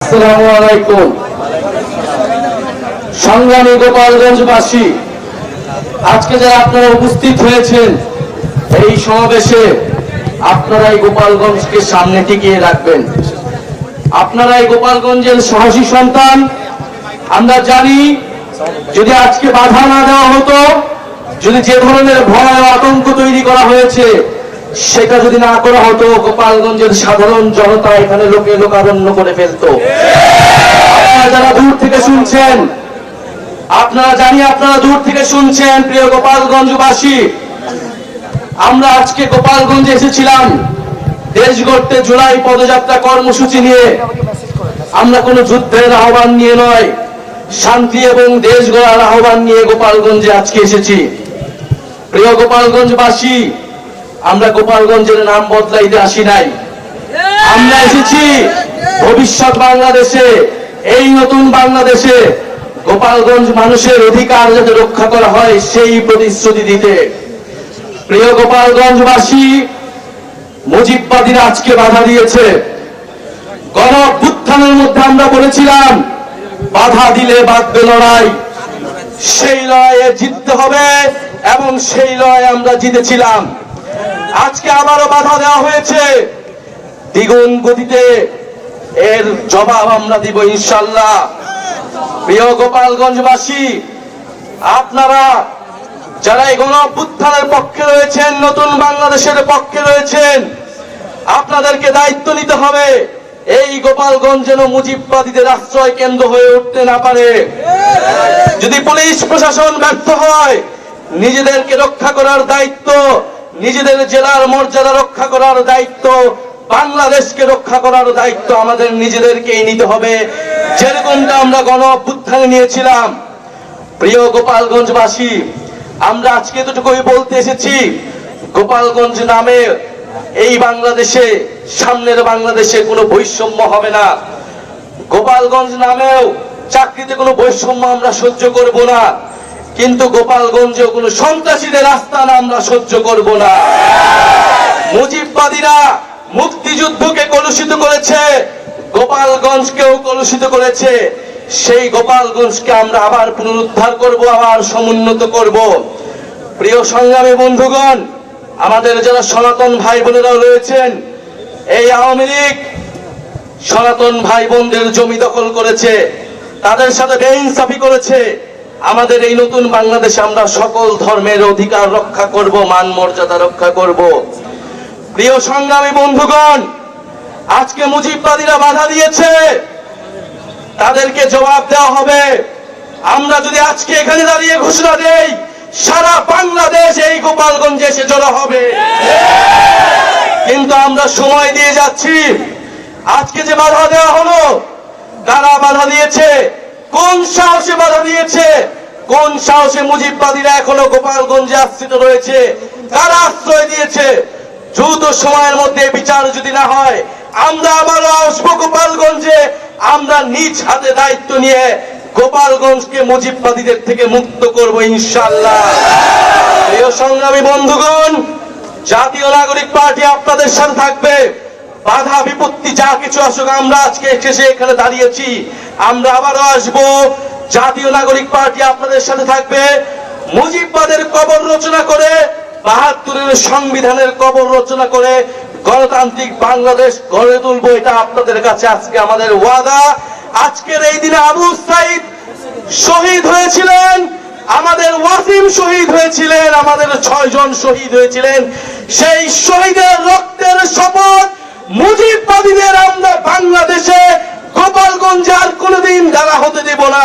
আসসালামু আলাইকুম। সংগ্রামী গোপালগঞ্জবাসী, আজকে যারা আপনারা উপস্থিত হয়েছেন এই সমাবেশে, আপনারা এই গোপালগঞ্জকে সামনে টিকিয়ে রাখবেন। আপনারা এই গোপালগঞ্জের সাহসী সন্তান। আমরা জানি যদি আজকে বাধা না দেওয়া হতো, যদি যে ধরনের ভয় ও আতঙ্ক তৈরি করা হয়েছে সেটা যদি না করা হতো, গোপালগঞ্জের সাধারণ জনতা এখানে লোকে লোকারণ্য করে ফেলতো। আপনারা যারা দূর থেকে শুনছেন, আপনারা জানি আপনারা দূর থেকে শুনছেন, প্রিয় গোপালগঞ্জবাসী, আমরা আজকে গোপালগঞ্জে এসেছিলাম দেশ গড়তে জুলাই পদযাত্রা কর্মসূচি নিয়ে। আমরা কোনো যুদ্ধের আহ্বান নিয়ে নয়, শান্তি এবং দেশ গড়ার আহ্বান নিয়ে গোপালগঞ্জে আজকে এসেছি। প্রিয় গোপালগঞ্জবাসী, আমরা গোপালগঞ্জের নাম বদলাইতে আসি নাই। আমরা এসেছি ভবিষ্যৎ বাংলাদেশে, এই নতুন বাংলাদেশে গোপালগঞ্জ মানুষের অধিকার যাতে রক্ষা করা হয় সেই প্রতিশ্রুতি দিতে। প্রিয় গোপালগঞ্জবাসী, মুজিববাদীরা আজকে বাধা দিয়েছে। গণ অভ্যুত্থানের মধ্যে আমরা বলেছিলাম বাধা দিলে বাঁধবে লড়াই, সেই লড়াইয়ে জিততে হবে এবং সেই লড়াই আমরা জিতেছিলাম। আজকে আবারও বাধা দেওয়া হয়েছে, দ্বিগুণ গতিতে এর জবাব আমরা দিব ইনশাআল্লাহ। প্রিয় গোপালগঞ্জবাসী, আপনারা যারা এই গণ অভ্যুত্থানের পক্ষে রয়েছেন, নতুন বাংলাদেশের পক্ষে রয়েছেন, আপনাদেরকে দায়িত্ব নিতে হবে এই গোপালগঞ্জ যেন মুজিববাদীদের আশ্রয় কেন্দ্র হয়ে উঠতে না পারে। যদি পুলিশ প্রশাসন ব্যর্থ হয়, নিজেদেরকে রক্ষা করার দায়িত্ব, নিজেদের জেলার মর্যাদা রক্ষা করার দায়িত্ব, বাংলাদেশকে রক্ষা করার দায়িত্ব আমাদের নিজেদেরকেই নিতে হবে, যেরকমটা আমরা গণ অভ্যুত্থানে নিয়েছিলাম। প্রিয় গোপালগঞ্জবাসী, আমরা আজকে এতটুকুই বলতে এসেছি, গোপালগঞ্জ নামে এই বাংলাদেশে, সামনের বাংলাদেশে কোনো বৈষম্য হবে না। গোপালগঞ্জ নামেও চাকরিতে কোনো বৈষম্য আমরা সহ্য করব না, কিন্তু গোপালগঞ্জে কোনো সন্ত্রাসীদের আস্তানা আমরা সহ্য করব না। মুজিববাদীরা মুক্তিযুদ্ধকে কলুষিত করেছে, গোপালগঞ্জকেও কলুষিত করেছে। সেই গোপালগঞ্জকে আমরা আবার পুনরুদ্ধার করব, আবার সমুন্নত করব। প্রিয় সংগ্রামী বন্ধুগণ, আমাদের যারা সনাতন ভাই বোনেরাও রয়েছেন, এই আওয়ামী লীগ সনাতন ভাই বোনদের জমি দখল করেছে, তাদের সাথে বেইনসাফি করেছে। আমাদের এই নতুন বাংলাদেশে আমরা সকল ধর্মের অধিকার রক্ষা করব, মান মর্যাদা রক্ষা করব। প্রিয় সংগ্রামী বন্ধুগণ, আজকে মুজিববাদীরা বাধা দিয়েছে, তাদেরকে জবাব দেওয়া হবে। আমরা যদি আজকে এখানে দাঁড়িয়ে ঘোষণা দেই, সারা বাংলাদেশ এই গোপালগঞ্জে এসে জড়ো হবে। কিন্তু আমরা সময় দিয়ে যাচ্ছি। আজকে যে বাধা দেওয়া হলো, কারা বাধা দিয়েছে, কোন সাহসে বাধা দিয়েছে, কোন সাহসে মুজিববাদীরা এখনো গোপালগঞ্জে আশ্রিত রয়েছে, কারা আশ্রয় দিয়েছে? দ্রুত সময়ের মধ্যে বিচার যদি না হয়, আমরা আবারও আসবো গোপালগঞ্জে। আমরা নিজ হাতে দায়িত্ব নিয়ে গোপালগঞ্জকে মুজিববাদীদের থেকে মুক্ত করব ইনশাআল্লাহ। প্রিয় সংগ্রামী বন্ধুগণ, জাতীয় নাগরিক পার্টি আপনাদের সাথে থাকবে। বাধা বিপত্তি যা কিছু আসুক, আমরা আজকে এসে এখানে দাঁড়িয়েছি, আমরা আবারও আসবো। জাতীয় নাগরিক পার্টি আপনাদের সাথে থাকবে। মুজিববাদের কবর রচনা করে, ৭২-এর সংবিধানের কবর রচনা করে গণতান্ত্রিক বাংলাদেশ গড়ে তুলবো, এটা আপনাদের কাছে আজকে আমাদের ওয়াদা। আজকের এই দিনে আবু সাইদ শহীদ হয়েছিলেন, আমাদের ওয়াসিম শহীদ হয়েছিলেন, আমাদের ৬ জন শহীদ হয়েছিলেন। সেই শহীদের রক্তের শপথ মুজিববাদীদের আমরা বাংলাদেশে গোপালগঞ্জে আর কোনোদিন দাঁড়া হতে দেব না।